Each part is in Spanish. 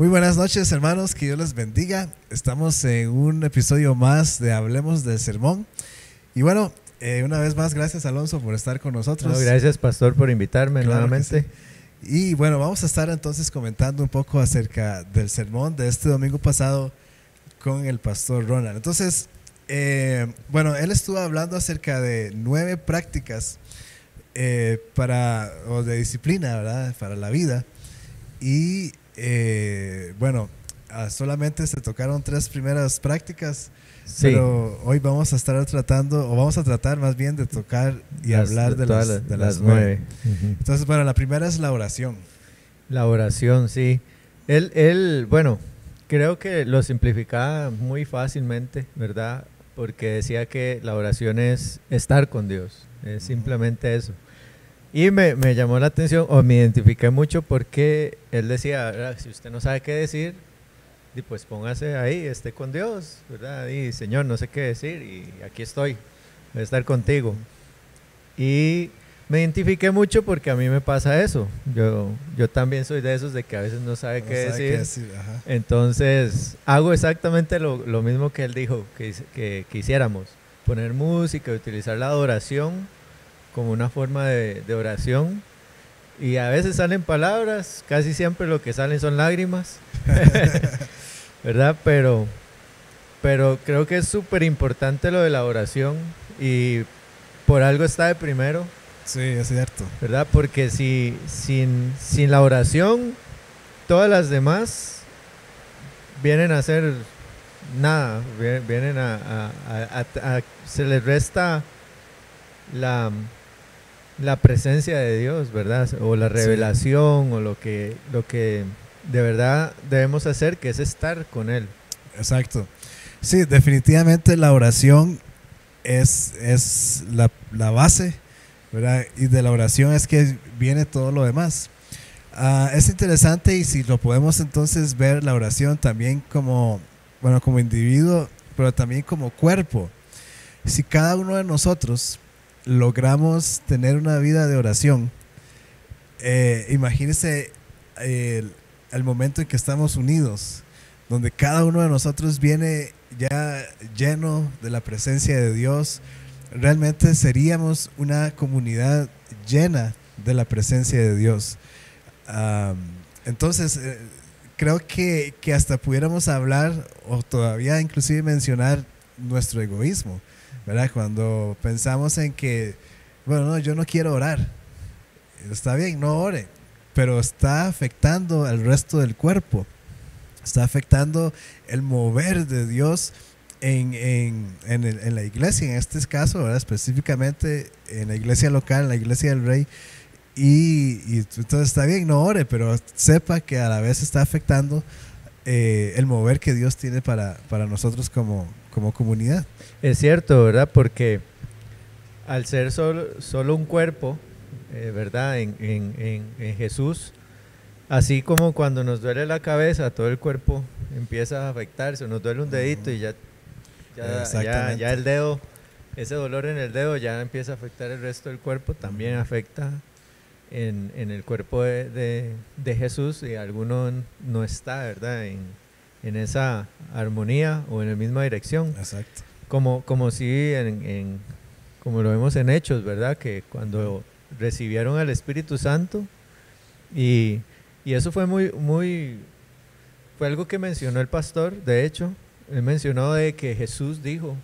Muy buenas noches, hermanos, que Dios les bendiga. Estamos en un episodio más de Hablemos del Sermón. Y bueno, una vez más, gracias Alonso por estar con nosotros. No, gracias Pastor por invitarme Claro nuevamente. sí. Y bueno, vamos a estar entonces comentando un poco acerca del sermón de este domingo pasado con el pastor Ronald. Entonces, bueno, él estuvo hablando acerca de 9 prácticas o de disciplina, ¿verdad? Para la vida. Y bueno, solamente se tocaron 3 primeras prácticas, sí. Pero hoy vamos a estar vamos a tratar más bien de tocar y hablar de las 9. Uh-huh. Entonces, bueno, la primera es la oración. La oración, sí. Él, bueno, creo que lo simplificaba muy fácilmente, ¿verdad? Porque decía que la oración es estar con Dios, es simplemente eso. Y me llamó la atención, o me identifiqué mucho porque él decía, si usted no sabe qué decir, pues póngase ahí, esté con Dios, ¿verdad? Y Señor, no sé qué decir y aquí estoy, voy a estar contigo. Y me identifiqué mucho porque a mí me pasa eso. Yo también soy de esos de que a veces no sabe qué decir. Entonces hago exactamente lo mismo que él dijo que hiciéramos, poner música, utilizar la adoración como una forma de oración, y a veces salen palabras, casi siempre lo que salen son lágrimas, ¿verdad? Pero creo que es súper importante lo de la oración, y por algo está de primero. Sí, es cierto. ¿Verdad? Porque sin la oración, todas las demás vienen a ser nada, vienen se les resta la presencia de Dios, ¿verdad? O la revelación, sí. O lo que de verdad debemos hacer, que es estar con Él. Exacto. Sí, definitivamente la oración es la base, ¿verdad? Y de la oración es que viene todo lo demás. Es interesante, y si lo podemos entonces ver la oración también como individuo, pero también como cuerpo. Si cada uno de nosotros logramos tener una vida de oración, imagínense el momento en que estamos unidos, donde cada uno de nosotros viene ya lleno de la presencia de Dios. Realmente seríamos una comunidad llena de la presencia de Dios. Entonces creo que hasta pudiéramos hablar, o todavía inclusive mencionar, nuestro egoísmo, ¿verdad? Cuando pensamos en que, bueno, no, yo no quiero orar, está bien, no ore, pero está afectando al resto del cuerpo, está afectando el mover de Dios en la iglesia, en este caso, ¿verdad? Específicamente en la iglesia local, en la iglesia del Rey. Y entonces está bien, no ore, pero sepa que a la vez está afectando el mover que Dios tiene para nosotros como comunidad. Es cierto, ¿verdad? Porque al ser solo un cuerpo, ¿verdad? En Jesús, así como cuando nos duele la cabeza, todo el cuerpo empieza a afectarse, nos duele un dedito y ya el dedo, ese dolor en el dedo ya empieza a afectar el resto del cuerpo, también afecta en el cuerpo de Jesús, y alguno no está, ¿verdad? En esa armonía o en la misma dirección. Exacto. Como si como lo vemos en Hechos, ¿verdad? Que cuando recibieron al Espíritu Santo, y eso fue fue algo que mencionó el pastor. De hecho, él mencionó de que Jesús dijo: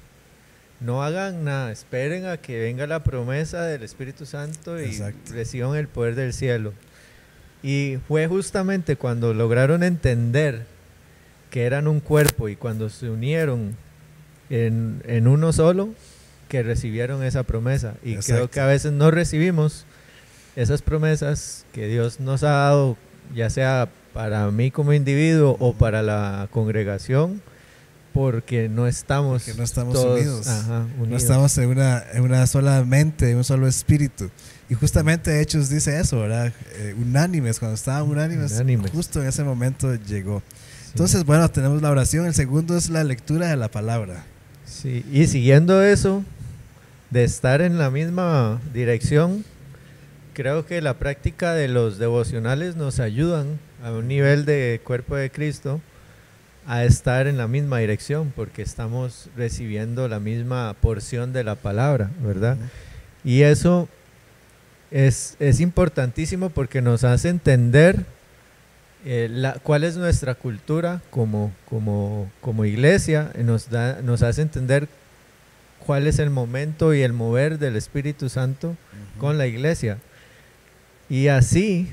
no hagan nada, esperen a que venga la promesa del Espíritu Santo y Exacto. Reciban el poder del cielo. Y fue justamente cuando lograron entender que eran un cuerpo, y cuando se unieron en uno solo, que recibieron esa promesa. Y Exacto. Creo que a veces no recibimos esas promesas que Dios nos ha dado, ya sea para mí como individuo o para la congregación, porque no estamos todos unidos. No estamos en una sola mente, en un solo espíritu. Y justamente Hechos dice eso, ¿verdad? Unánimes, cuando estaban unánimes, justo en ese momento llegó. Sí. Entonces, bueno, tenemos la oración. El segundo es la lectura de la palabra. Sí, y siguiendo eso, de estar en la misma dirección, creo que la práctica de los devocionales nos ayudan a un nivel de cuerpo de Cristo a estar en la misma dirección, porque estamos recibiendo la misma porción de la palabra, ¿verdad? Y eso es importantísimo porque nos hace entender cuál es nuestra cultura como iglesia, nos hace entender cuál es el momento y el mover del Espíritu Santo con la iglesia. Y así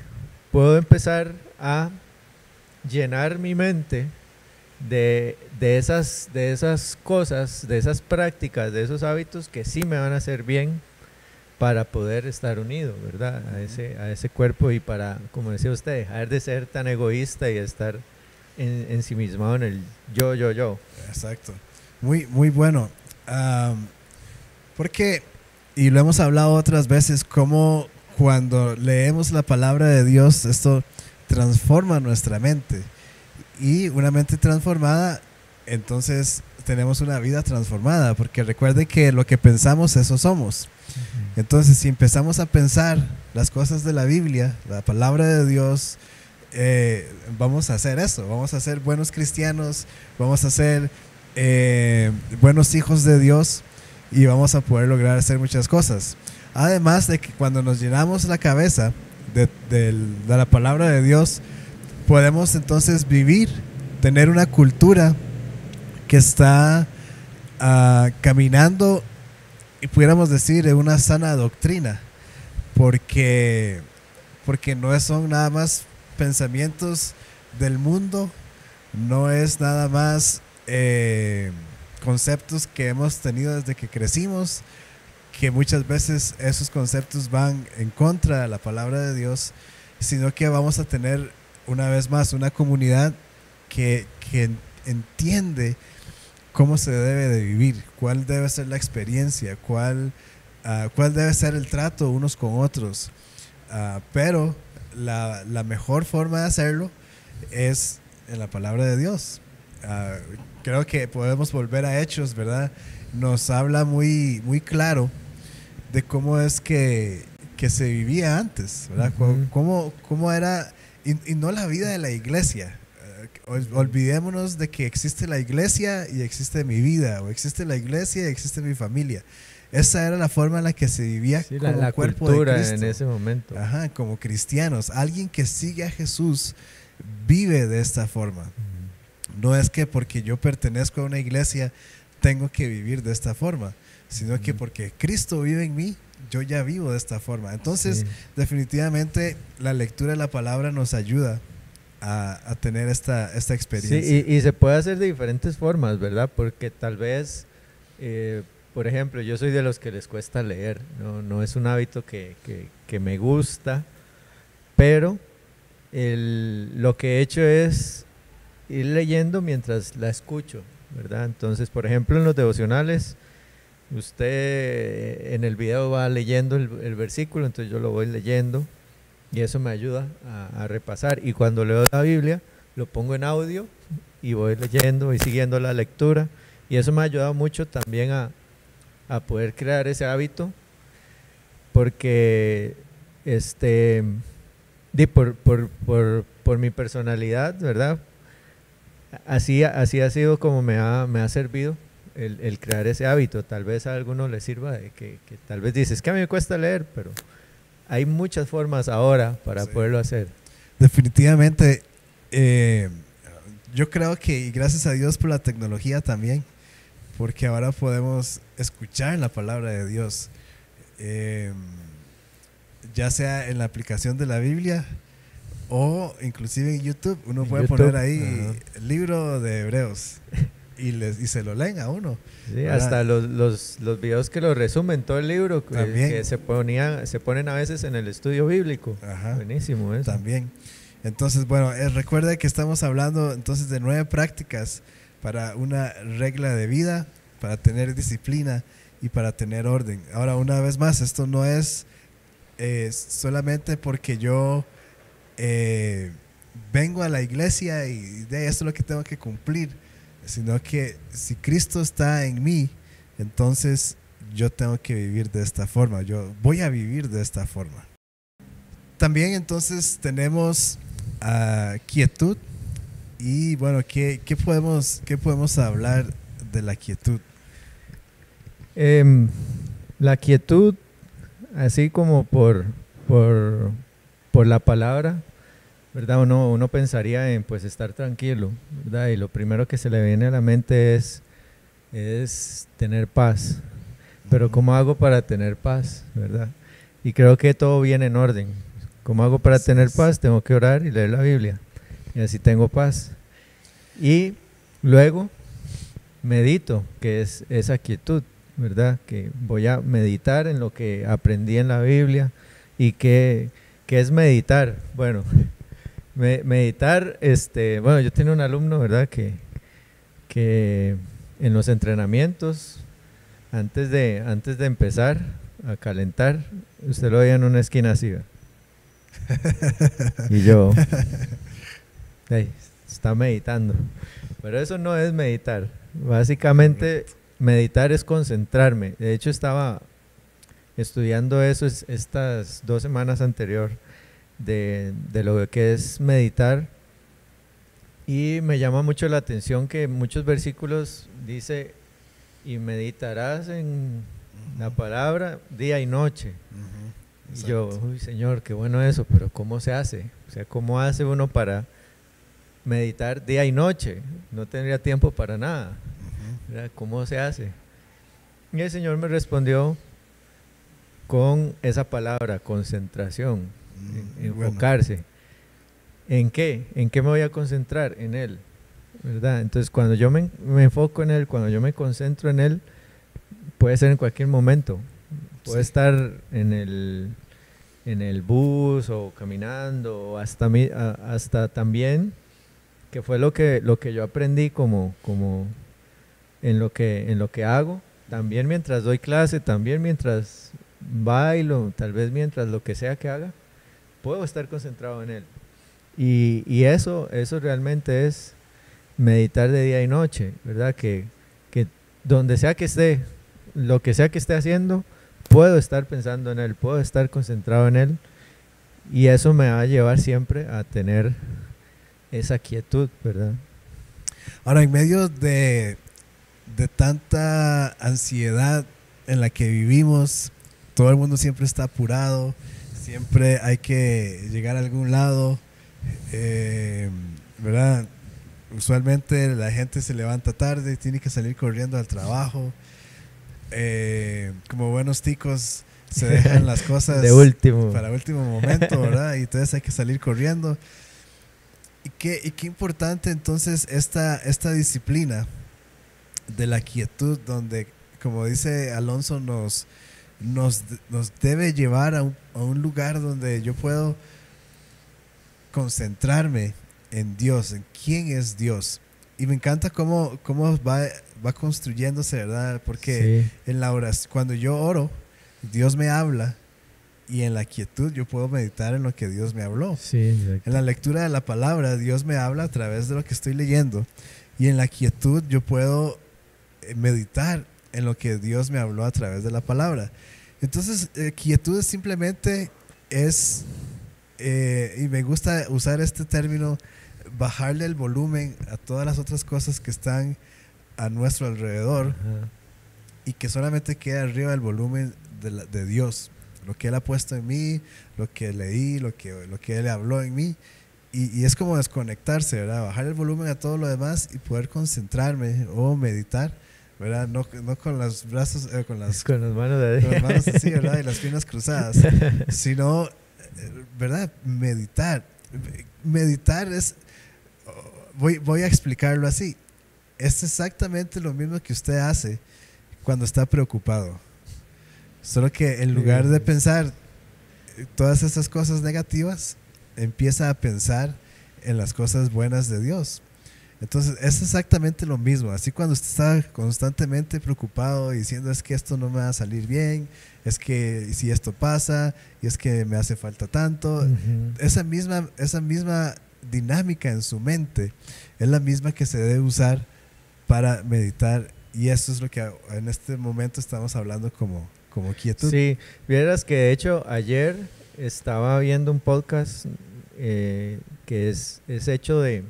puedo empezar a llenar mi mente de esas cosas, de esas prácticas, de esos hábitos que sí me van a hacer bien para poder estar unido, ¿verdad? A ese cuerpo, y para, como decía usted, dejar de ser tan egoísta y estar ensimismado en el yo. Exacto. Muy, muy bueno. Porque, y lo hemos hablado otras veces, como cuando leemos la palabra de Dios, esto transforma nuestra mente. Y una mente transformada, entonces tenemos una vida transformada, porque recuerde que lo que pensamos, eso somos. Entonces, si empezamos a pensar las cosas de la Biblia, la palabra de Dios, vamos a hacer eso, vamos a ser buenos cristianos, vamos a ser buenos hijos de Dios, y vamos a poder lograr hacer muchas cosas. Además de que cuando nos llenamos la cabeza de la palabra de Dios, podemos entonces vivir, tener una cultura que está caminando, y pudiéramos decir, en una sana doctrina, porque no son nada más pensamientos del mundo, no es nada más conceptos que hemos tenido desde que crecimos, que muchas veces esos conceptos van en contra de la palabra de Dios, sino que vamos a tener una vez más una comunidad que entiende cómo se debe de vivir, cuál debe ser la experiencia, cuál debe ser el trato unos con otros. Pero la mejor forma de hacerlo es en la palabra de Dios. Creo que podemos volver a Hechos, ¿verdad? Nos habla muy, muy claro de cómo es que se vivía antes, ¿verdad? Cómo era, y no la vida de la iglesia. Olvidémonos de que existe la iglesia y existe mi vida, o existe la iglesia y existe mi familia. Esa era la forma en la que se vivía, sí, como la cuerpo de Cristo en ese momento. Ajá, como cristianos. Alguien que sigue a Jesús vive de esta forma. No es que porque yo pertenezco a una iglesia tengo que vivir de esta forma, sino que porque Cristo vive en mí, yo ya vivo de esta forma. Entonces, definitivamente la lectura de la palabra nos ayuda a tener esta experiencia. Sí, y se puede hacer de diferentes formas, ¿verdad? Porque tal vez, por ejemplo, yo soy de los que les cuesta leer, no es un hábito que me gusta, pero lo que he hecho es ir leyendo mientras la escucho, ¿verdad? Entonces, por ejemplo, en los devocionales, usted en el video va leyendo el versículo, entonces yo lo voy leyendo, y eso me ayuda a repasar. Y cuando leo la Biblia, lo pongo en audio y voy leyendo y siguiendo la lectura. Y eso me ha ayudado mucho también a poder crear ese hábito, porque por mi personalidad, ¿verdad? Así ha sido como me ha servido el crear ese hábito. Tal vez a alguno le sirva de que tal vez dices que a mí me cuesta leer, pero hay muchas formas ahora para poderlo hacer. Definitivamente, yo creo que, y gracias a Dios por la tecnología también, porque ahora podemos escuchar la palabra de Dios, ya sea en la aplicación de la Biblia o inclusive en YouTube. Uno puede poner ahí el libro de Hebreos y se lo leen a uno. Sí, hasta los videos que lo resumen todo el libro, que se ponen a veces en el estudio bíblico. Ajá. Buenísimo eso. También. Entonces, bueno, recuerda que estamos hablando entonces de 9 prácticas para una regla de vida, para tener disciplina y para tener orden. Ahora, una vez más, esto no es solamente porque yo vengo a la iglesia y de esto es lo que tengo que cumplir, sino que si Cristo está en mí, entonces yo tengo que vivir de esta forma, yo voy a vivir de esta forma. también entonces tenemos quietud. Y bueno, ¿qué podemos hablar de la quietud? La quietud, así como por la palabra, ¿verdad? Uno pensaría en pues estar tranquilo, ¿verdad? Y lo primero que se le viene a la mente es tener paz. Pero ¿cómo hago para tener paz, verdad? Y creo que todo viene en orden. ¿Cómo hago para tener paz? Tengo que orar y leer la Biblia. Y así tengo paz. Y luego medito, que es esa quietud, ¿verdad? Que voy a meditar en lo que aprendí en la Biblia. ¿Y qué es meditar? Bueno, meditar, bueno, yo tenía un alumno, ¿verdad? Que en los entrenamientos, antes de empezar a calentar, usted lo veía en una esquina así, ¿verdad? Y yo, hey, está meditando. Pero eso no es meditar. Básicamente, meditar es concentrarme. De hecho, estaba estudiando eso estas 2 semanas anterior de lo que es meditar. Y me llama mucho la atención que muchos versículos dice, y meditarás en la palabra día y noche. Y yo, uy, Señor, qué bueno eso, pero ¿cómo se hace? O sea, ¿cómo hace uno para meditar día y noche? No tendría tiempo para nada. ¿Cómo se hace? Y el Señor me respondió con esa palabra, concentración, enfocarse. Bueno. ¿En qué? ¿En qué me voy a concentrar? En Él, ¿verdad? Entonces, cuando yo me enfoco en Él, cuando yo me concentro en Él, puede ser en cualquier momento. Puede estar en el bus o caminando, o hasta también, que fue lo que yo aprendí como en lo que hago, también mientras doy clase, también mientras bailo, tal vez mientras lo que sea que haga, puedo estar concentrado en Él. Y eso realmente es meditar de día y noche, ¿verdad? Que donde sea que esté, lo que sea que esté haciendo, puedo estar pensando en Él, puedo estar concentrado en Él, y eso me va a llevar siempre a tener esa quietud, ¿verdad? Ahora, en medio de tanta ansiedad en la que vivimos, todo el mundo siempre está apurado, siempre hay que llegar a algún lado, ¿verdad? Usualmente la gente se levanta tarde y tiene que salir corriendo al trabajo. Como buenos ticos se dejan las cosas para último momento, ¿verdad? Y entonces hay que salir corriendo. Y qué importante entonces esta disciplina de la quietud, donde, como dice Alonso, nos debe llevar a un lugar donde yo puedo concentrarme en Dios, en quién es Dios. Y me encanta cómo va construyéndose, ¿verdad? Porque sí, en la oración, cuando yo oro, Dios me habla, y en la quietud yo puedo meditar en lo que Dios me habló. Sí, en la lectura de la palabra, Dios me habla a través de lo que estoy leyendo, y en la quietud yo puedo meditar en lo que Dios me habló a través de la palabra. Entonces, quietud simplemente es, y me gusta usar este término, bajarle el volumen a todas las otras cosas que están a nuestro alrededor. Ajá. Y que solamente queda arriba del volumen de Dios, lo que Él ha puesto en mí, lo que leí, lo que Él habló en mí, y es como desconectarse, ¿verdad? Bajar el volumen a todo lo demás y poder concentrarme o meditar, ¿verdad? No con los brazos, con las manos así, ¿verdad? Y las piernas cruzadas, sino, ¿verdad? Meditar es, voy a explicarlo así, es exactamente lo mismo que usted hace cuando está preocupado, solo que en lugar de pensar todas esas cosas negativas, empieza a pensar en las cosas buenas de Dios. Entonces es exactamente lo mismo. Así, cuando usted está constantemente preocupado diciendo, es que esto no me va a salir bien, es que si esto pasa, y es que me hace falta tanto, esa misma dinámica en su mente es la misma que se debe usar para meditar. Y eso es lo que en este momento estamos hablando como quietud. Sí, vieras que de hecho ayer estaba viendo un podcast que es hecho de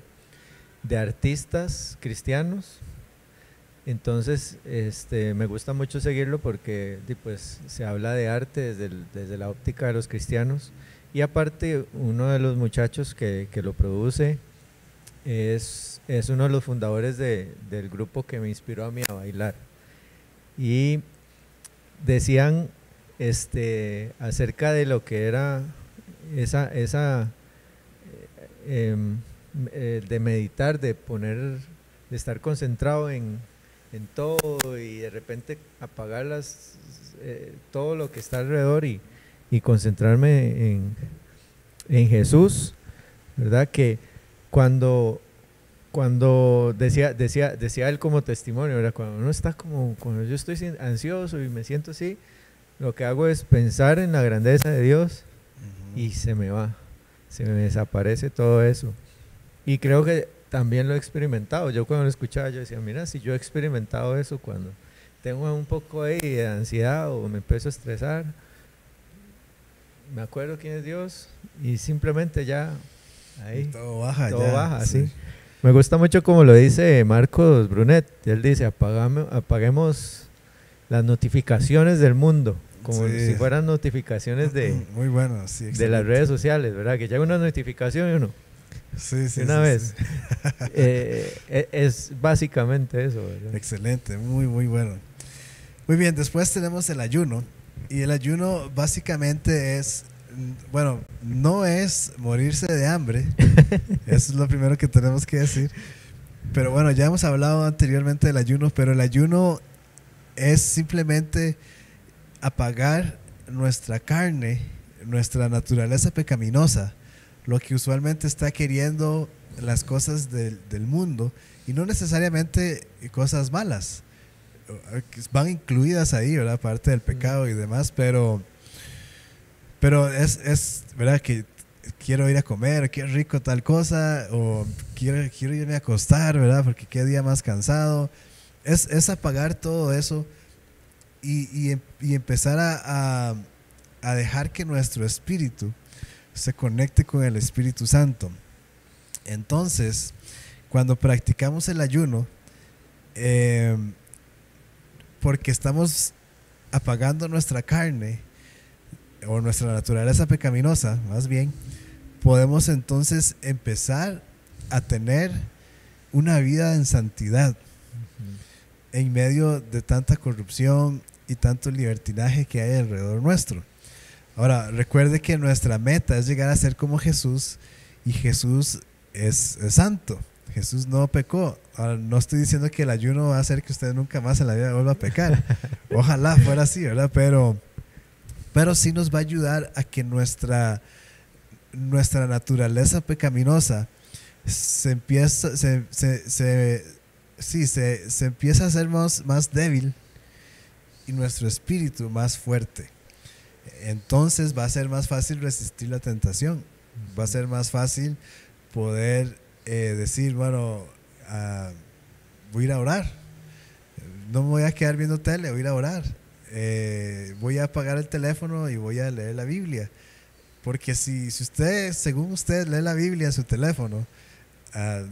artistas cristianos. Entonces me gusta mucho seguirlo porque pues, se habla de arte desde la óptica de los cristianos, y aparte uno de los muchachos que lo produce es uno de los fundadores del grupo que me inspiró a mí a bailar, y decían acerca de lo que era esa de meditar, de estar concentrado en todo, y de repente apagar todo lo que está alrededor y concentrarme en Jesús, ¿verdad? Que cuando decía él como testimonio, ¿verdad? Cuando uno está cuando yo estoy ansioso y me siento así, lo que hago es pensar en la grandeza de Dios y se me desaparece todo eso. Y creo que también lo he experimentado. Yo cuando lo escuchaba, yo decía, mira, si yo he experimentado eso cuando tengo un poco ahí de ansiedad o me empiezo a estresar, me acuerdo quién es Dios y simplemente ya ahí y todo baja, sí. Me gusta mucho como lo dice Marcos Brunet. Él dice, apaguemos las notificaciones del mundo, como si fueran notificaciones muy bueno, sí, de las redes sociales, ¿verdad? Que llega una notificación y uno una vez. Es básicamente eso, ¿verdad? Excelente, muy muy muy bien. Después tenemos el ayuno, y el ayuno básicamente es, bueno, no es morirse de hambre. Eso es lo primero que tenemos que decir, pero bueno, ya hemos hablado anteriormente del ayuno, pero el ayuno es simplemente apagar nuestra carne, nuestra naturaleza pecaminosa, lo que usualmente está queriendo las cosas del mundo, y no necesariamente cosas malas, van incluidas ahí, ¿verdad? Parte del pecado y demás, pero es verdad que quiero ir a comer, qué rico tal cosa, o quiero irme a acostar, ¿verdad? Porque qué día más cansado. Es apagar todo eso y empezar a dejar que nuestro espíritu se conecte con el Espíritu Santo. Entonces, cuando practicamos el ayuno, porque estamos apagando nuestra carne o nuestra naturaleza pecaminosa, más bien, podemos entonces empezar a tener una vida en santidad en medio de tanta corrupción y tanto libertinaje que hay alrededor nuestro. Ahora, recuerde que nuestra meta es llegar a ser como Jesús, y Jesús es santo. Jesús no pecó. Ahora, no estoy diciendo que el ayuno va a hacer que usted nunca más en la vida vuelva a pecar. Ojalá fuera así, ¿verdad? Pero sí nos va a ayudar a que nuestra naturaleza pecaminosa se empieza a hacer más débil, y nuestro espíritu más fuerte. Entonces va a ser más fácil resistir la tentación, va a ser más fácil poder decir, bueno, voy a ir a orar, no me voy a quedar viendo tele, voy a ir a orar, voy a apagar el teléfono y voy a leer la Biblia. Porque si usted, según usted, lee la Biblia en su teléfono,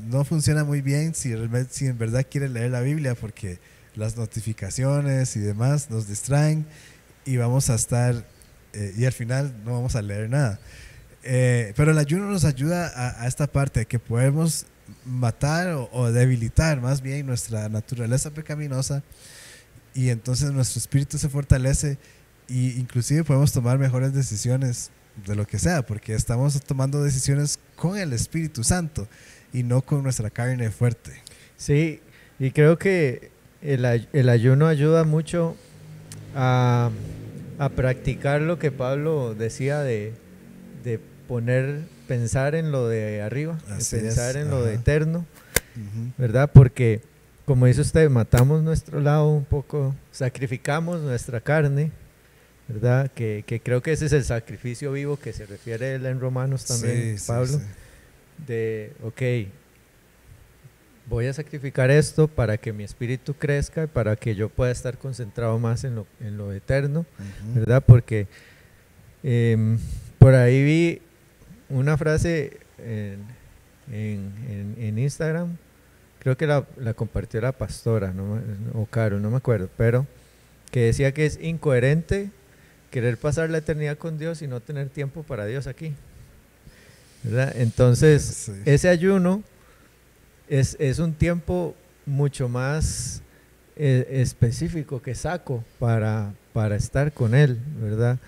no funciona muy bien si en verdad quiere leer la Biblia, porque las notificaciones y demás nos distraen y vamos a estar y al final no vamos a leer nada. Pero el ayuno nos ayuda a esta parte, que podemos matar o debilitar más bien nuestra naturaleza pecaminosa, y entonces nuestro espíritu se fortalece, y inclusive podemos tomar mejores decisiones de lo que sea, porque estamos tomando decisiones con el Espíritu Santo y no con nuestra carne fuerte. Sí, y creo que el ayuno ayuda mucho a practicar lo que Pablo decía de pensar en lo de arriba, pensar en lo de eterno, ¿verdad? Porque, como dice usted, matamos nuestro lado un poco, sacrificamos nuestra carne, ¿verdad? Que creo que ese es el sacrificio vivo que se refiere él en Romanos también, Pablo, de, ok, voy a sacrificar esto para que mi espíritu crezca y para que yo pueda estar concentrado más en lo eterno, ¿verdad? Porque por ahí vi una frase en Instagram, creo que la compartió la pastora, o Caro, no me acuerdo, pero que decía que es incoherente querer pasar la eternidad con Dios y no tener tiempo para Dios aquí, ¿verdad? Entonces, Sí. ese ayuno es un tiempo mucho más específico que saco para estar con Él, ¿verdad?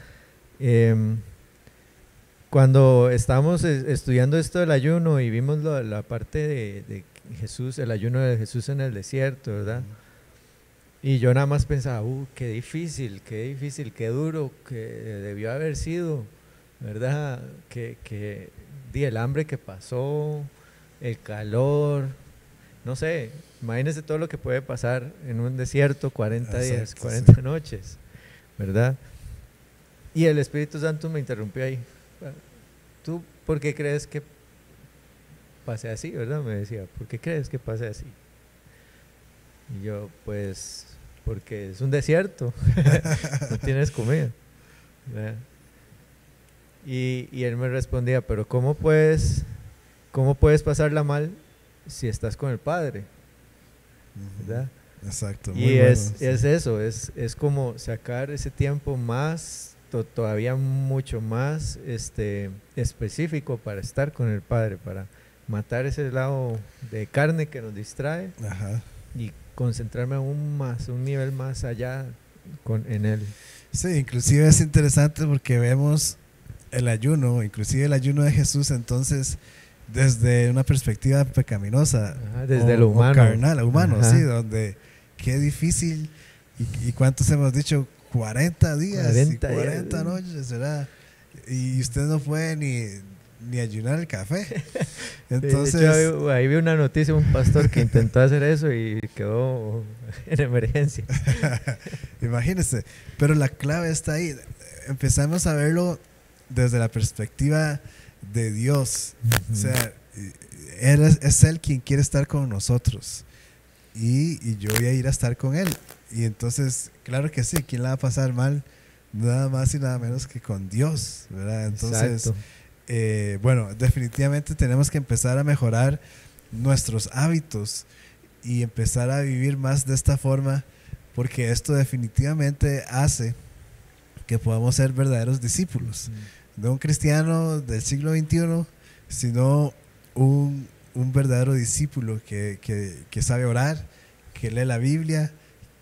Cuando estábamos estudiando esto del ayuno y vimos la parte de Jesús, el ayuno de Jesús en el desierto, ¿verdad? Y yo nada más pensaba, qué difícil, qué duro que debió haber sido, ¿verdad? El hambre que pasó, el calor, no sé, imagínense todo lo que puede pasar en un desierto, 40 días, Exacto, 40 sí. noches, ¿verdad? Y el Espíritu Santo me interrumpió ahí. ¿Tú por qué crees que pase así, verdad? Me decía, ¿por qué crees que pase así? Y yo, pues, porque es un desierto, no tienes comida, ¿verdad? Y él me respondía, pero ¿cómo puedes pasarla mal si estás con el Padre? ¿Verdad? Exacto. Y bueno, es sí. eso, es como sacar ese tiempo más, todavía mucho más específico para estar con el Padre, para matar ese lado de carne que nos distrae Ajá. y concentrarme aún más, un nivel más allá en Él. Sí, inclusive es interesante porque vemos el ayuno, inclusive el ayuno de Jesús, entonces, desde una perspectiva pecaminosa, Ajá, desde lo o humano. carnal, humano, Ajá. sí, donde qué difícil, y cuántos hemos dicho, 40 días 40 y días. 40 noches, ¿verdad? Y usted no puede ni ayunar el café. Entonces, de hecho, ahí vi una noticia de un pastor que intentó hacer eso y quedó en emergencia. imagínese, pero la clave está ahí. Empezamos a verlo desde la perspectiva de Dios. O sea, es Él quien quiere estar con nosotros y yo voy a ir a estar con Él. Y entonces, claro que sí, ¿quién la va a pasar mal? Nada más y nada menos que con Dios, ¿verdad? Entonces, bueno, definitivamente tenemos que empezar a mejorar nuestros hábitos y empezar a vivir más de esta forma, porque esto definitivamente hace que podamos ser verdaderos discípulos, no un cristiano del siglo XXI, sino un verdadero discípulo que sabe orar, que lee la Biblia,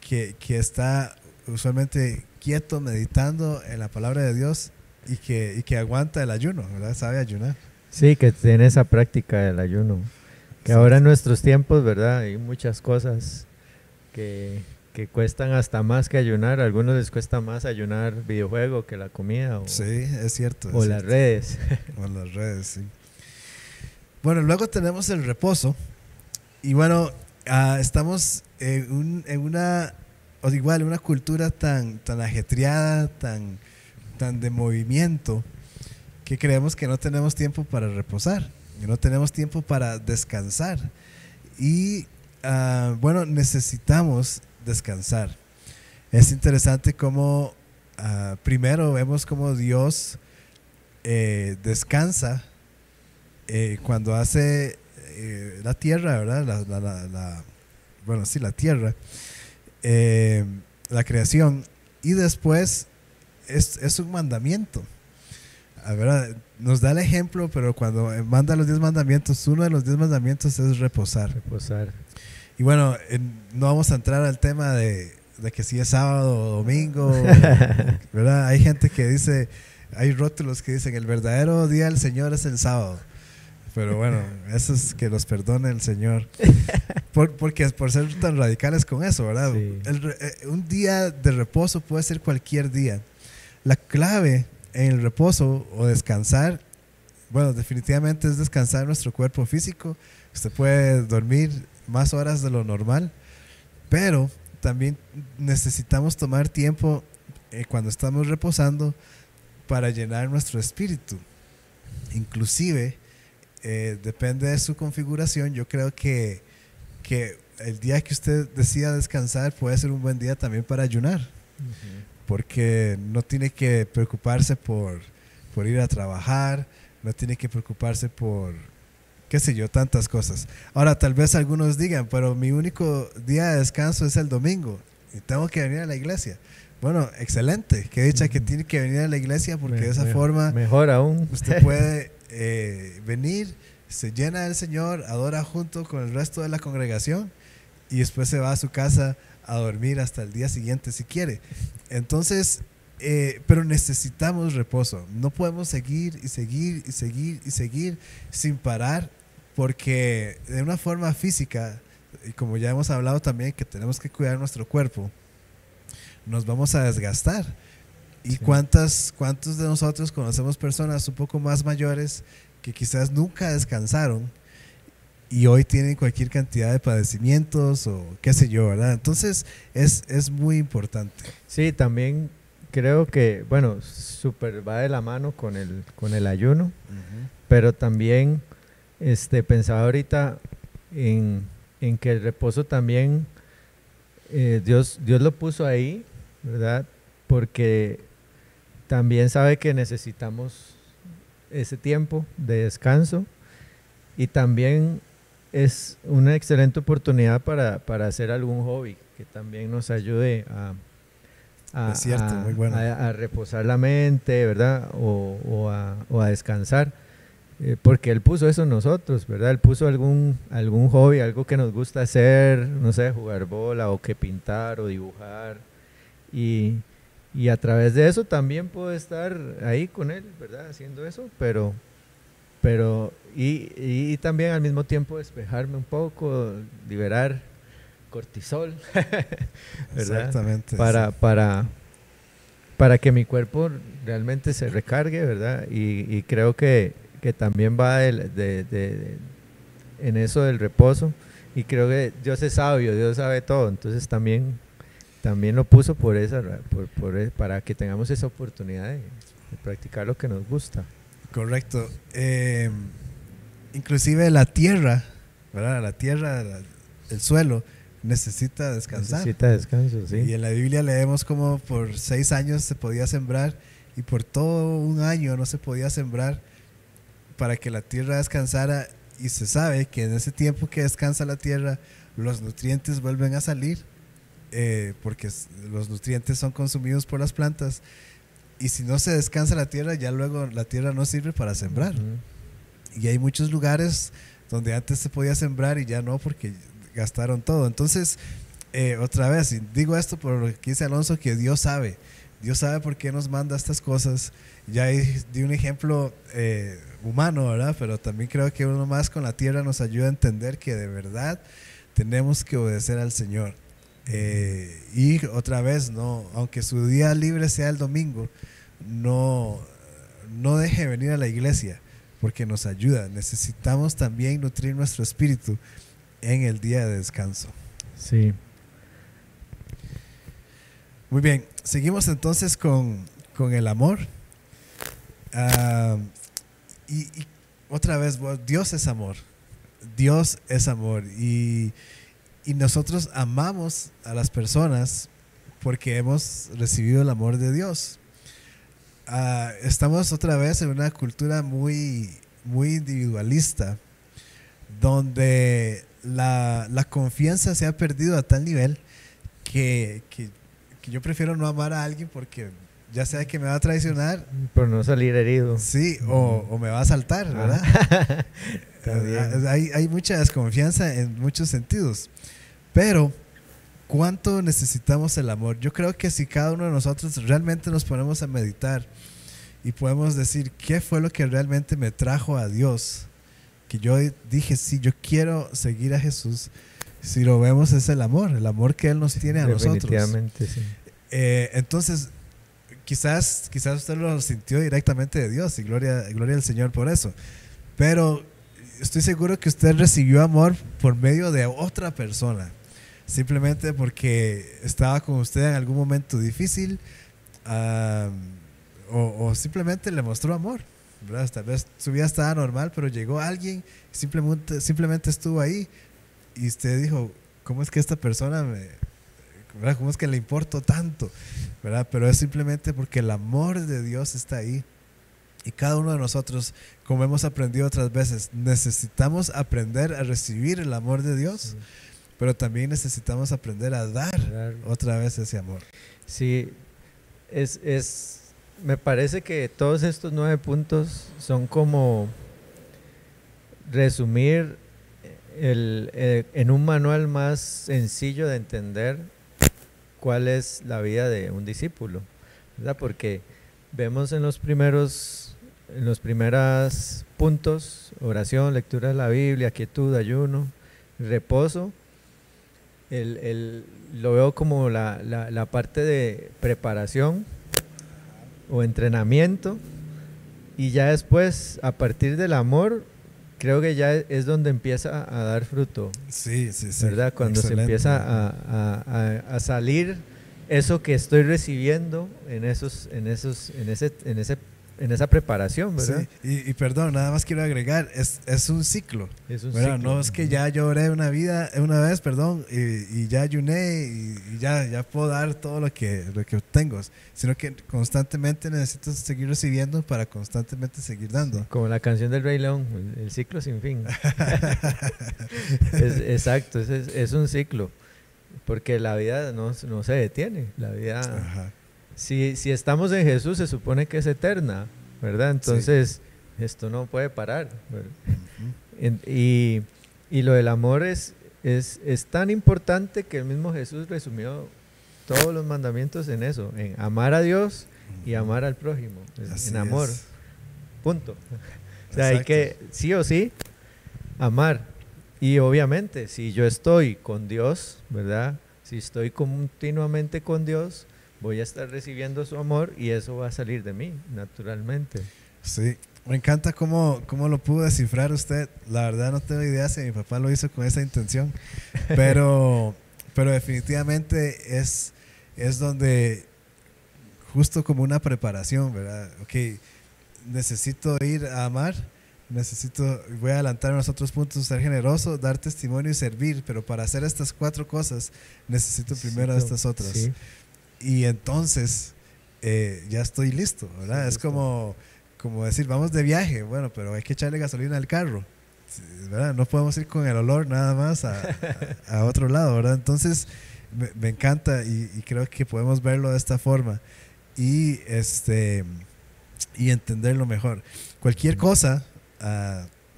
que está usualmente quieto, meditando en la palabra de Dios y que aguanta el ayuno, ¿verdad? Sabe ayunar. Sí, que tiene esa práctica del ayuno. Que Sí. ahora en nuestros tiempos, ¿verdad? Hay muchas cosas que cuestan hasta más que ayunar. A algunos les cuesta más ayunar videojuego que la comida Sí, es cierto. o las redes. O las redes, sí. Bueno, luego tenemos el reposo. Y bueno, estamos en una, o igual, una cultura tan ajetreada, tan de movimiento, que creemos que no tenemos tiempo para reposar, que no tenemos tiempo para descansar. Y bueno, necesitamos descansar. Es interesante cómo primero vemos cómo Dios descansa cuando hace la tierra, ¿verdad? Bueno, sí, la tierra, la creación, y después es un mandamiento. ¿Verdad? Nos da el ejemplo, pero cuando manda los 10 mandamientos, uno de los 10 mandamientos es reposar. Y bueno, no vamos a entrar al tema de que si es sábado o domingo, ¿verdad? Hay gente que dice, hay rótulos que dicen el verdadero día del Señor es el sábado. Pero bueno, eso es que los perdone el Señor. Porque por ser tan radicales con eso, ¿verdad? Sí. Un día de reposo puede ser cualquier día. La clave en el reposo o descansar, bueno, definitivamente es descansar nuestro cuerpo físico. Usted puede dormir más horas de lo normal, pero también necesitamos tomar tiempo cuando estamos reposando para llenar nuestro espíritu. Inclusive, depende de su configuración, yo creo que el día que usted decida descansar puede ser un buen día también para ayunar. Porque no tiene que preocuparse por por ir a trabajar, no tiene que preocuparse por, qué sé yo, tantas cosas. Ahora, tal vez algunos digan, pero mi único día de descanso es el domingo y tengo que venir a la iglesia. Bueno, excelente, qué dicha que tiene que venir a la iglesia porque de esa forma mejor aún usted puede venir, se llena del Señor, adora junto con el resto de la congregación y después se va a su casa a dormir hasta el día siguiente si quiere. Entonces, pero necesitamos reposo. No podemos seguir y seguir y seguir y seguir sin parar porque de una forma física, y como ya hemos hablado también que tenemos que cuidar nuestro cuerpo, nos vamos a desgastar. ¿Y cuántos de nosotros conocemos personas un poco más mayores que quizás nunca descansaron y hoy tienen cualquier cantidad de padecimientos o qué sé yo, ¿verdad? Entonces es muy importante. Sí, también creo que, bueno, súper va de la mano con el ayuno, pero también pensaba ahorita en que el reposo también Dios lo puso ahí, ¿verdad? Porque también sabe que necesitamos ese tiempo de descanso y también es una excelente oportunidad para hacer algún hobby que también nos ayude es cierto, muy bueno. a reposar la mente, ¿verdad? O a descansar, porque Él puso eso en nosotros, ¿verdad? Él puso algún hobby, algo que nos gusta hacer, no sé, jugar bola o que pintar o dibujar y a través de eso también puedo estar ahí con Él, ¿verdad? Haciendo eso, pero y también al mismo tiempo despejarme un poco, liberar cortisol, ¿verdad? Exactamente. Para que mi cuerpo realmente se recargue, ¿verdad? Y creo que también va en eso del reposo, y creo que Dios es sabio, Dios sabe todo, entonces también lo puso para que tengamos esa oportunidad de practicar lo que nos gusta. Correcto. Inclusive la tierra, ¿verdad? La tierra, el suelo necesita descansar. Necesita descanso, sí. Y en la Biblia leemos como por 6 años se podía sembrar y por todo un año no se podía sembrar para que la tierra descansara, y se sabe que en ese tiempo que descansa la tierra los nutrientes vuelven a salir, porque los nutrientes son consumidos por las plantas, y si no se descansa la tierra ya luego la tierra no sirve para sembrar. Y hay muchos lugares donde antes se podía sembrar y ya no, porque gastaron todo. Entonces, otra vez, y digo esto por lo que dice Alonso, que Dios sabe por qué nos manda estas cosas. Ya di un ejemplo humano, ¿verdad? Pero también creo que uno más con la tierra nos ayuda a entender que de verdad tenemos que obedecer al Señor. Y otra vez, no, aunque su día libre sea el domingo, no deje de venir a la iglesia, porque nos ayuda. Necesitamos también nutrir nuestro espíritu en el día de descanso. Sí. Muy bien, seguimos entonces con el amor. Y otra vez, Dios es amor. Dios es amor. Y nosotros amamos a las personas porque hemos recibido el amor de Dios. Estamos otra vez en una cultura muy, muy individualista, donde la confianza se ha perdido a tal nivel que yo prefiero no amar a alguien porque ya sea que me va a traicionar por no salir herido, sí, o me va a asaltar, ¿verdad? Hay mucha desconfianza en muchos sentidos, pero ¿cuánto necesitamos el amor? Yo creo que si cada uno de nosotros realmente nos ponemos a meditar y podemos decir qué fue lo que realmente me trajo a Dios, que yo dije, sí, yo quiero seguir a Jesús. Si lo vemos, es el amor que Él nos tiene a nosotros. Definitivamente, sí. Entonces, quizás usted lo sintió directamente de Dios, y gloria al Señor por eso. Pero estoy seguro que usted recibió amor por medio de otra persona, simplemente porque estaba con usted en algún momento difícil, o simplemente le mostró amor, ¿verdad? Tal vez su vida estaba normal, pero llegó alguien, simplemente estuvo ahí, y usted dijo, ¿cómo es que esta persona ¿verdad? ¿Cómo es que le importo tanto? ¿Verdad? Pero es simplemente porque el amor de Dios está ahí. Y cada uno de nosotros, como hemos aprendido otras veces, necesitamos aprender a recibir el amor de Dios, pero también necesitamos aprender a dar otra vez ese amor. Sí, me parece que todos estos 9 puntos son como resumir en un manual más sencillo de entender cuál es la vida de un discípulo, ¿verdad? Porque vemos en los primeros puntos: oración, lectura de la Biblia, quietud, ayuno, reposo. Lo veo como la parte de preparación o entrenamiento, y ya después, a partir del amor, creo que ya es donde empieza a dar fruto. Sí, ¿verdad? Cuando excelente. Se empieza a salir eso que estoy recibiendo en esa preparación, ¿verdad? Sí. Y perdón, nada más quiero agregar, es un ciclo. Es un ¿verdad? ciclo. No es que ya lloré una vez, perdón, y ya ayuné y ya puedo dar todo lo que obtengo, sino que constantemente necesito seguir recibiendo para constantemente seguir dando. Sí, como la canción del Rey León, el ciclo sin fin. Exacto, es un ciclo, porque la vida no se detiene. La vida, Ajá. si estamos en Jesús, se supone que es eterna, ¿verdad? Entonces, esto no puede parar, ¿verdad? Y lo del amor es tan importante que el mismo Jesús resumió todos los mandamientos en eso, en amar a Dios y amar al prójimo, en amor, punto. O sea, hay que sí o sí amar. Y obviamente, si yo estoy con Dios, ¿verdad? Si estoy continuamente con Dios, voy a estar recibiendo su amor y eso va a salir de mí, naturalmente. Sí, me encanta cómo lo pudo descifrar usted. La verdad no tengo idea si mi papá lo hizo con esa intención, pero definitivamente es donde, justo como una preparación, ¿verdad? Ok, necesito ir a amar, voy a adelantarme a los otros puntos: ser generoso, dar testimonio y servir, pero para hacer estas 4 cosas necesito primero estas otras. Sí. Y entonces ya estoy listo, ¿verdad? Es como decir, vamos de viaje, bueno, pero hay que echarle gasolina al carro, ¿verdad? No podemos ir con el olor nada más a otro lado, ¿verdad? Entonces me encanta y creo que podemos verlo de esta forma y entenderlo mejor. Cualquier cosa,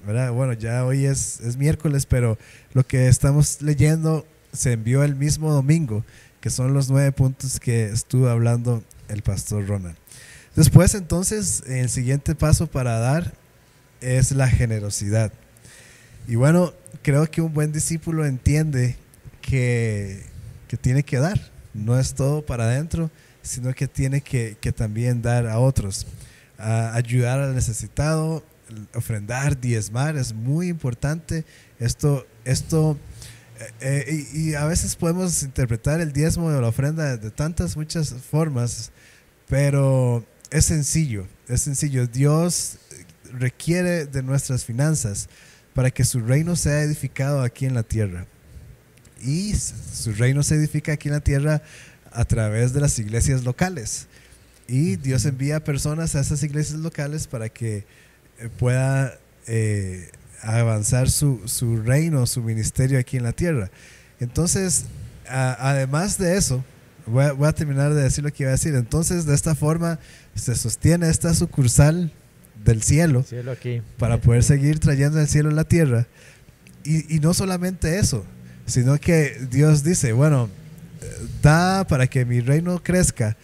¿verdad? Bueno, ya hoy es miércoles, pero lo que estamos leyendo se envió el mismo domingo, que son los 9 puntos que estuvo hablando el pastor Ronald. Después, entonces, el siguiente paso para dar es la generosidad. Y bueno, creo que un buen discípulo entiende que tiene que dar. No es todo para adentro, sino que tiene que también dar a otros. Ayudar al necesitado, ofrendar, diezmar, es muy importante. Esto y a veces podemos interpretar el diezmo o la ofrenda de muchas formas, pero es sencillo. Dios requiere de nuestras finanzas para que su reino sea edificado aquí en la tierra, y su reino se edifica aquí en la tierra a través de las iglesias locales, y Dios envía personas a esas iglesias locales para que pueda avanzar su reino, su ministerio aquí en la tierra. Entonces, además de eso, voy a terminar de decir lo que iba a decir. Entonces, de esta forma se sostiene esta sucursal del cielo aquí, para poder seguir trayendo el cielo a la tierra. Y no solamente eso, sino que Dios dice, bueno, da para que mi reino crezca,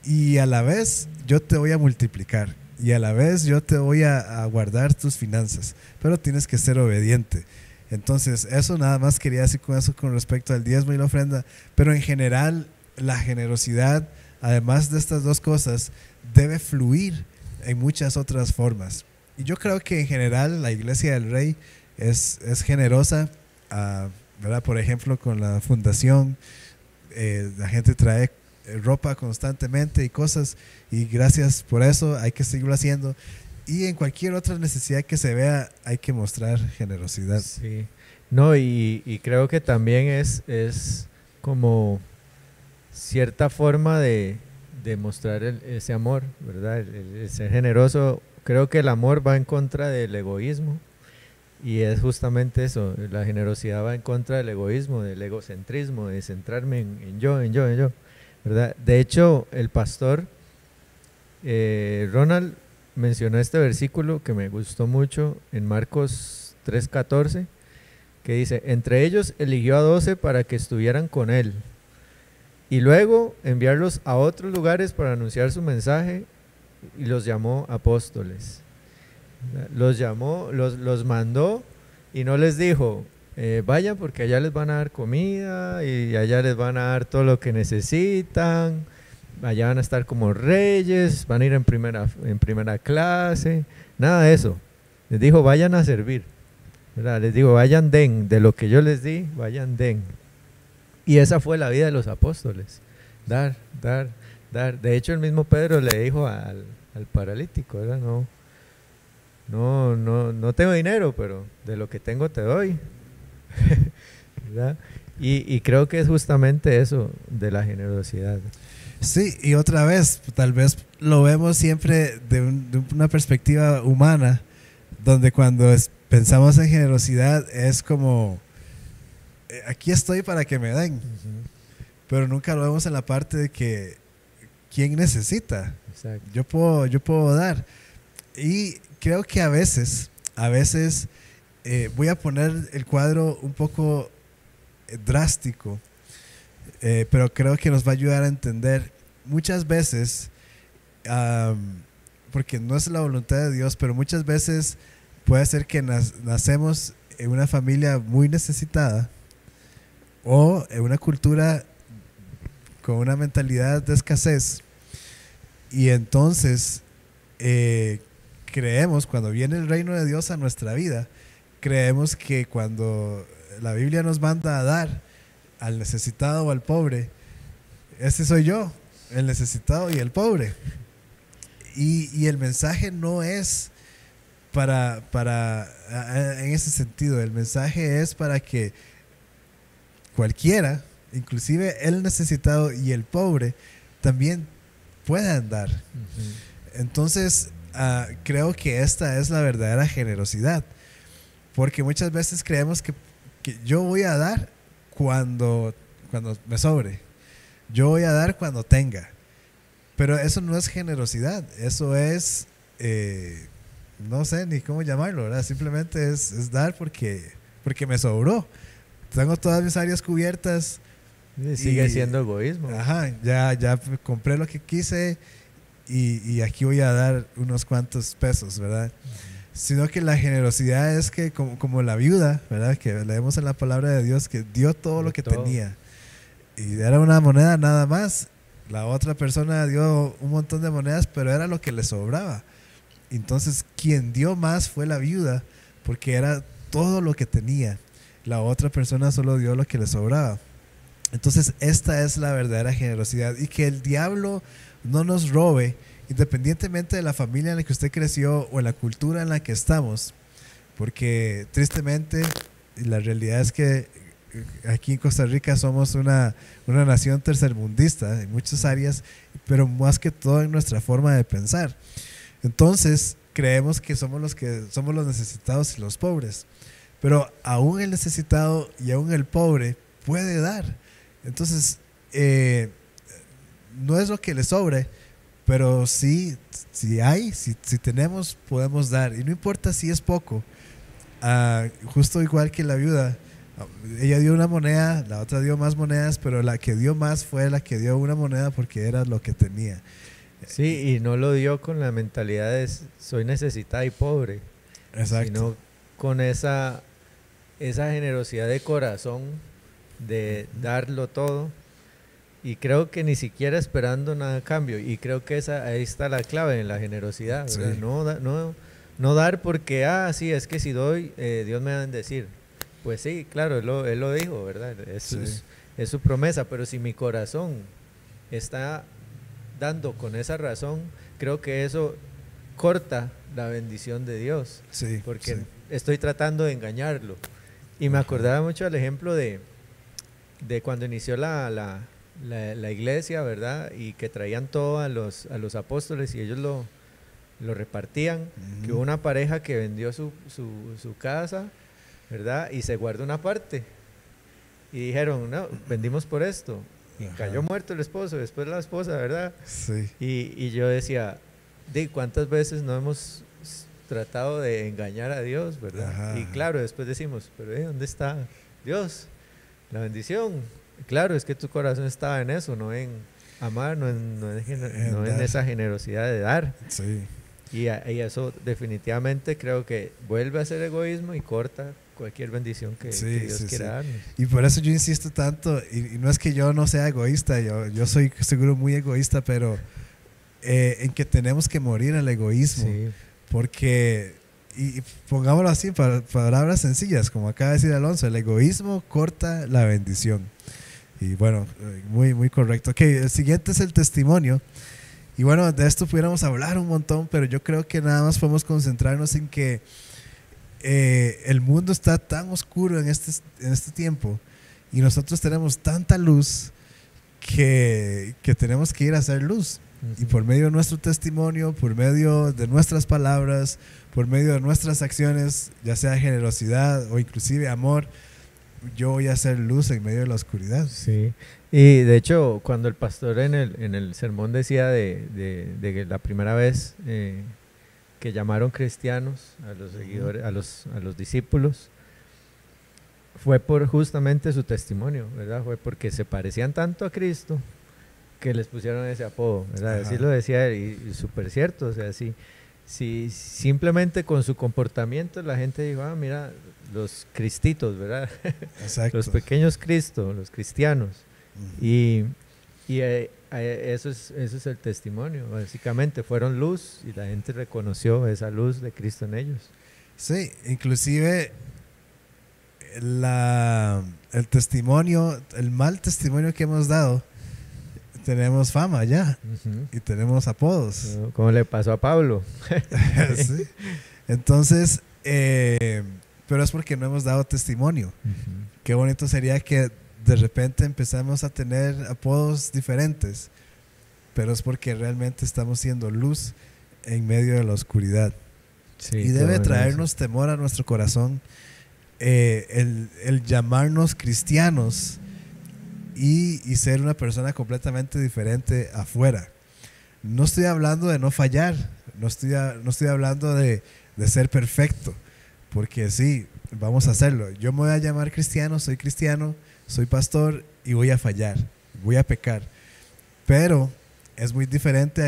y a la vez yo te voy a multiplicar, y a la vez yo te voy a guardar tus finanzas, pero tienes que ser obediente. Entonces, eso nada más quería decir con eso, con respecto al diezmo y la ofrenda. Pero en general, la generosidad, además de estas 2 cosas, debe fluir en muchas otras formas. Y yo creo que en general la Iglesia del Rey es generosa, ¿verdad? Por ejemplo, con la fundación, la gente trae ropa constantemente y cosas, y gracias por eso, hay que seguirlo haciendo. Y en cualquier otra necesidad que se vea, hay que mostrar generosidad. Sí, no, y creo que también es como cierta forma de mostrar ese amor, ¿verdad? El ser generoso Creo que el amor va en contra del egoísmo y es justamente eso, la generosidad va en contra del egoísmo, del egocentrismo, de centrarme en yo, en yo, en yo, ¿verdad? De hecho, el pastor Ronald mencionó este versículo que me gustó mucho en Marcos 3:14, que dice, entre ellos eligió a 12 para que estuvieran con él y luego enviarlos a otros lugares para anunciar su mensaje y los llamó apóstoles. Los llamó, los mandó y no les dijo, vayan porque allá les van a dar comida y allá les van a dar todo lo que necesitan, allá van a estar como reyes, van a ir en primera clase, nada de eso. Les dijo, vayan a servir, ¿verdad? Les digo, vayan den, de lo que yo les di, vayan den. Y esa fue la vida de los apóstoles, dar, dar, dar. De hecho, el mismo Pedro le dijo al paralítico, ¿verdad? No tengo dinero, pero de lo que tengo te doy, ¿verdad? Y creo que es justamente eso de la generosidad. Sí, y otra vez, tal vez lo vemos siempre de una perspectiva humana, donde cuando pensamos en generosidad es como, aquí estoy para que me den, pero nunca lo vemos en la parte de que, ¿quién necesita? Exacto. Yo puedo dar. Y creo que a veces voy a poner el cuadro un poco drástico, pero creo que nos va a ayudar a entender. Muchas veces, porque no es la voluntad de Dios, pero muchas veces puede ser que nacemos en una familia muy necesitada o en una cultura con una mentalidad de escasez, y entonces creemos, cuando viene el reino de Dios a nuestra vida, creemos que cuando la Biblia nos manda a dar al necesitado o al pobre, ese soy yo, el necesitado y el pobre. Y el mensaje no es en ese sentido. El mensaje es para que cualquiera, inclusive el necesitado y el pobre, también puedan dar. Entonces, creo que esta es la verdadera generosidad, porque muchas veces creemos que yo voy a dar cuando me sobre, yo voy a dar cuando tenga, pero eso no es generosidad, eso es, no sé ni cómo llamarlo, ¿verdad? Simplemente es dar porque me sobró, tengo todas mis áreas cubiertas. Sigue siendo egoísmo. Ajá, ya compré lo que quise y aquí voy a dar unos cuantos pesos, ¿verdad? Sino que la generosidad es que como la viuda, ¿verdad? Que leemos en la palabra de Dios, que dio todo lo que tenía y era una moneda nada más. La otra persona dio un montón de monedas, pero era lo que le sobraba. Entonces quien dio más fue la viuda, porque era todo lo que tenía. La otra persona solo dio lo que le sobraba. Entonces esta es la verdadera generosidad, y que el diablo no nos robe, independientemente de la familia en la que usted creció o en la cultura en la que estamos, porque tristemente la realidad es que aquí en Costa Rica somos una nación tercermundista en muchas áreas, pero más que todo en nuestra forma de pensar. Entonces creemos que somos los necesitados y los pobres, pero aún el necesitado y aún el pobre puede dar. Entonces, no es lo que le sobre, pero sí, si tenemos, podemos dar. Y no importa si es poco. Justo igual que la viuda, ella dio una moneda, la otra dio más monedas, pero la que dio más fue la que dio una moneda porque era lo que tenía. Sí, y no lo dio con la mentalidad de soy necesitada y pobre. Exacto. Sino con esa generosidad de corazón, de darlo todo, y creo que ni siquiera esperando nada a cambio, y creo que ahí está la clave en la generosidad, ¿verdad? Sí. No dar porque, sí, es que si doy, Dios me va a bendecir. Pues sí, claro, él lo dijo, ¿verdad? Es su promesa, pero si mi corazón está dando con esa razón, creo que eso corta la bendición de Dios, porque estoy tratando de engañarlo. Y me acordaba mucho del ejemplo de cuando inició la iglesia, ¿verdad? Y que traían todo a los apóstoles y ellos lo repartían, que hubo una pareja que vendió su casa, ¿verdad? Y se guardó una parte. Y dijeron, no, vendimos por esto. Y cayó muerto el esposo, después la esposa, ¿verdad? Sí. Y yo decía, ¿cuántas veces no hemos tratado de engañar a Dios, ¿verdad? Ajá. Y claro, después decimos, pero ¿dónde está Dios? La bendición. Claro, es que tu corazón estaba en eso, no en amar, no en esa generosidad de dar. Sí. Y eso definitivamente creo que vuelve a ser egoísmo y corta cualquier bendición que Dios quiera darnos. Y por eso yo insisto tanto, y no es que yo no sea egoísta, yo soy seguro muy egoísta, pero en que tenemos que morir al egoísmo. Sí. Porque, y pongámoslo así, palabras sencillas, como acaba de decir Alonso, el egoísmo corta la bendición. Y bueno, muy, muy correcto. Ok, el siguiente es el testimonio. Y bueno, de esto pudiéramos hablar un montón, pero yo creo que nada más podemos concentrarnos en que el mundo está tan oscuro en este tiempo y nosotros tenemos tanta luz que tenemos que ir a hacer luz. Y por medio de nuestro testimonio, por medio de nuestras palabras, por medio de nuestras acciones, ya sea generosidad o inclusive amor, yo voy a hacer luz en medio de la oscuridad. Sí, y de hecho cuando el pastor en el sermón decía de la primera vez que llamaron cristianos a los seguidores, a los discípulos, fue por justamente su testimonio, ¿verdad? Fue porque se parecían tanto a Cristo que les pusieron ese apodo, ¿verdad? Así lo decía él, y súper cierto, o sea, si simplemente con su comportamiento la gente dijo, mira, los cristitos, ¿verdad? Exacto. Los pequeños Cristos, los cristianos. Y eso es el testimonio, básicamente fueron luz y la gente reconoció esa luz de Cristo en ellos. Sí, inclusive el testimonio, el mal testimonio que hemos dado, tenemos fama ya y tenemos apodos. Como le pasó a Pablo. Sí. Entonces, pero es porque no hemos dado testimonio. Qué bonito sería que de repente empezamos a tener apodos diferentes, pero es porque realmente estamos siendo luz en medio de la oscuridad. Sí, y debe traernos temor a nuestro corazón el llamarnos cristianos y ser una persona completamente diferente afuera. No estoy hablando de no fallar, no estoy hablando de ser perfecto, porque sí, vamos a hacerlo. Yo me voy a llamar cristiano, soy pastor y voy a fallar, voy a pecar, pero es muy diferente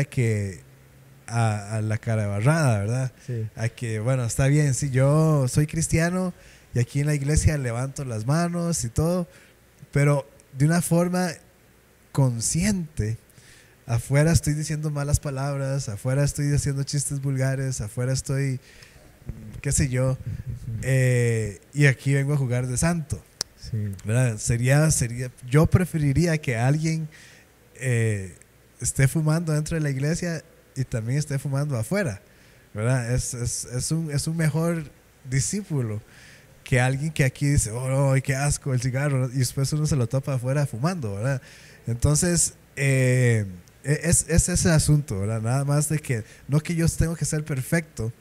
a la cara barrada, ¿verdad? Sí. A que, bueno, está bien, sí, yo soy cristiano y aquí en la iglesia levanto las manos y todo, pero de una forma consciente. Afuera estoy diciendo malas palabras, afuera estoy haciendo chistes vulgares, afuera estoy, qué sé yo, y aquí vengo a jugar de santo. Sí. ¿Verdad? Yo preferiría que alguien esté fumando dentro de la iglesia y también esté fumando afuera, ¿verdad? Es un mejor discípulo que alguien que aquí dice, oh, qué asco el cigarro, y después uno se lo topa afuera fumando, ¿verdad? Entonces, es ese asunto, ¿verdad? Nada más de que, no que yo tengo que ser perfecto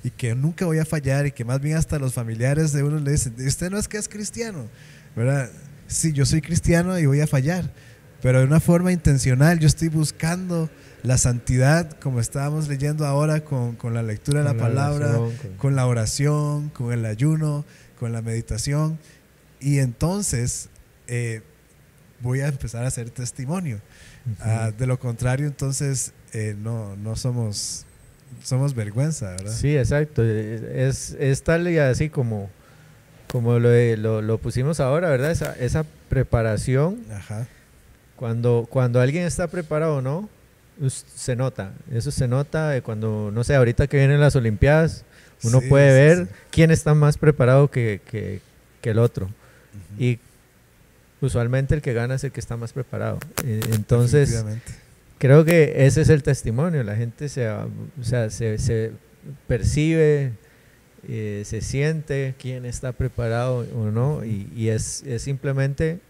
y que nunca voy a fallar y que más bien hasta los familiares de uno le dicen, usted no es que es cristiano, ¿verdad? Sí, yo soy cristiano y voy a fallar, pero de una forma intencional. Yo estoy buscando la santidad, como estábamos leyendo ahora con la lectura de la palabra, con la oración, con el ayuno, con la meditación, y entonces voy a empezar a hacer testimonio. De lo contrario, entonces no somos vergüenza, ¿verdad? Sí, exacto. Es tal y así como lo pusimos ahora, ¿verdad? Esa preparación. Ajá. Cuando alguien está preparado o no, se nota. Eso se nota cuando, no sé, ahorita que vienen las Olimpiadas, uno puede ver quién está más preparado que el otro. Y usualmente el que gana es el que está más preparado. Entonces, creo que ese es el testimonio. La gente se percibe, se siente quién está preparado o no, y es simplemente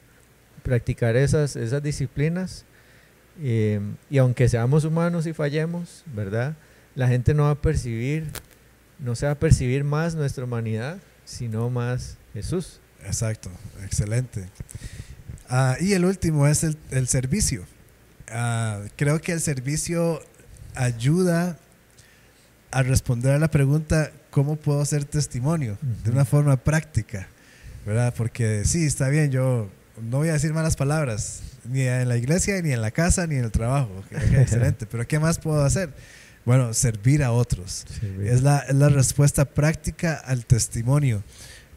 practicar esas disciplinas, y aunque seamos humanos y fallemos, ¿verdad? la gente no va a percibir, no se va a percibir más nuestra humanidad, sino más Jesús. Exacto, excelente. Y el último es el servicio. Creo que el servicio ayuda a responder a la pregunta, ¿cómo puedo ser testimonio? De una forma práctica, ¿verdad? Porque sí, está bien, yo no voy a decir malas palabras, ni en la iglesia, ni en la casa, ni en el trabajo. Excelente, pero ¿qué más puedo hacer? Bueno, servir a otros. Servir. Es la respuesta práctica al testimonio.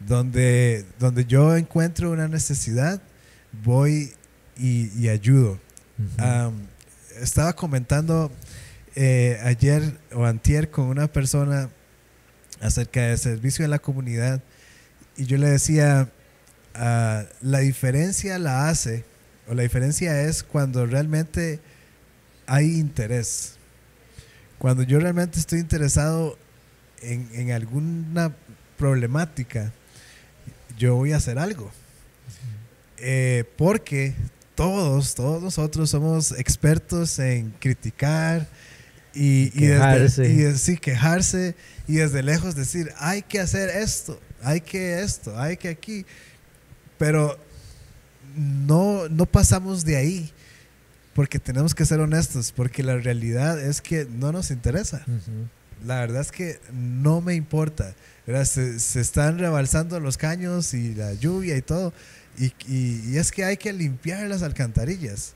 Donde yo encuentro una necesidad, voy y ayudo. Estaba comentando ayer o antier con una persona acerca del servicio en la comunidad, y yo le decía, la diferencia la diferencia es cuando realmente hay interés. Cuando yo realmente estoy interesado en alguna problemática, yo voy a hacer algo. Porque todos nosotros somos expertos en criticar y quejarse, y desde lejos decir, hay que hacer esto, hay que aquí. Pero no pasamos de ahí, porque tenemos que ser honestos, porque la realidad es que no nos interesa. La verdad es que no me importa. Se están rebalsando los caños y la lluvia y todo, y es que hay que limpiar las alcantarillas.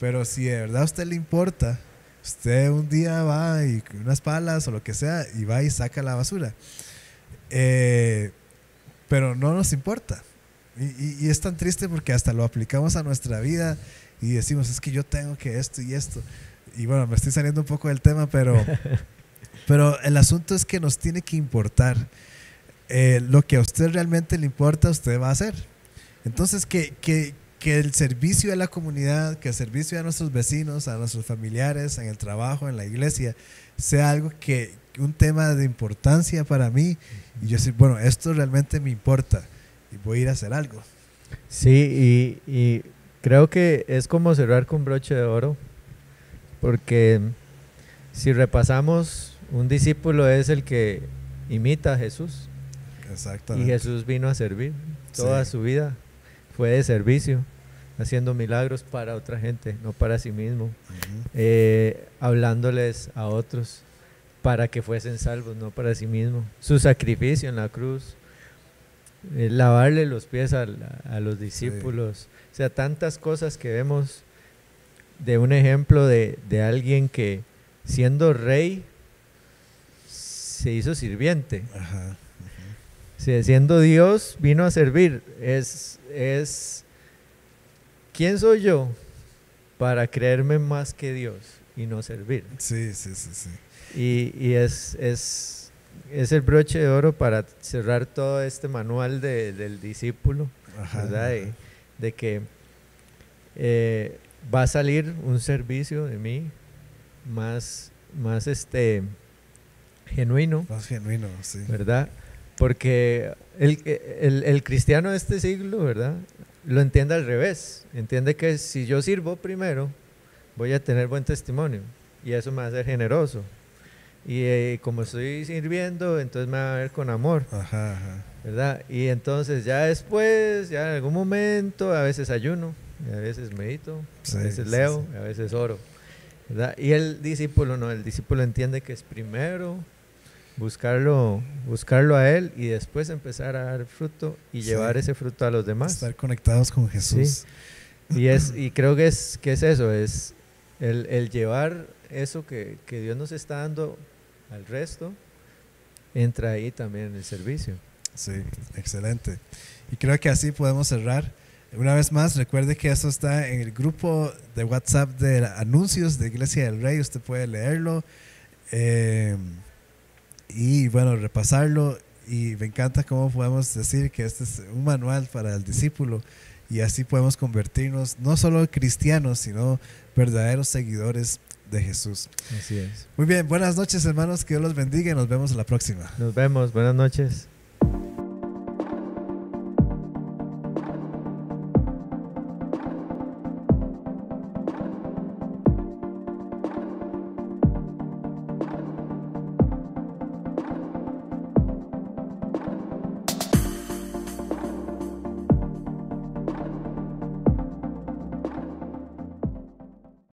Pero si de verdad a usted le importa, usted un día va y con unas palas o lo que sea, y va y saca la basura. Pero no nos importa. Y es tan triste porque hasta lo aplicamos a nuestra vida y decimos, es que yo tengo que esto y esto. Y bueno, me estoy saliendo un poco del tema, pero el asunto es que nos tiene que importar. Lo que a usted realmente le importa, usted va a hacer. Entonces, que el servicio a la comunidad, que el servicio a nuestros vecinos, a nuestros familiares, en el trabajo, en la iglesia, sea algo un tema de importancia para mí, y yo decir, bueno, esto realmente me importa y voy a ir a hacer algo. Sí, y creo que es como cerrar con broche de oro, porque si repasamos, un discípulo es el que imita a Jesús. Exactamente. Y Jesús vino a servir. Toda su vida fue de servicio, haciendo milagros para otra gente, no para sí mismo. Hablándoles a otros para que fuesen salvos, no para sí mismo. Su sacrificio en la cruz, lavarle los pies a los discípulos. O sea, tantas cosas que vemos de un ejemplo de alguien que, siendo rey, se hizo sirviente. Siendo Dios, vino a servir. ¿Quién soy yo para creerme más que Dios y no servir? Sí. Y es el broche de oro para cerrar todo este manual del discípulo, ¿verdad? De que va a salir un servicio de mí más genuino. Más genuino, sí. ¿Verdad? Porque el cristiano de este siglo, ¿verdad?, lo entiende al revés. Entiende que si yo sirvo primero, voy a tener buen testimonio y eso me va a hacer generoso. Y como estoy sirviendo, entonces me va a ver con amor. ¿Verdad? Y entonces ya después, ya en algún momento, a veces ayuno, y a veces medito, a veces leo, a veces oro. ¿Verdad? Y el discípulo no, el discípulo entiende que es primero buscarlo a él y después empezar a dar fruto y llevar ese fruto a los demás. Estar conectados con Jesús. Sí. Y creo que es eso, es el llevar eso que Dios nos está dando al resto, entra ahí también en el servicio. Sí, excelente. Y creo que así podemos cerrar. Una vez más, recuerde que eso está en el grupo de WhatsApp de anuncios de Iglesia del Rey. Usted puede leerlo y bueno, repasarlo. Y me encanta cómo podemos decir que este es un manual para el discípulo, y así podemos convertirnos no solo cristianos, sino verdaderos seguidores de Jesús. Así es. Muy bien, buenas noches, hermanos, que Dios los bendiga y nos vemos la próxima. Nos vemos, buenas noches.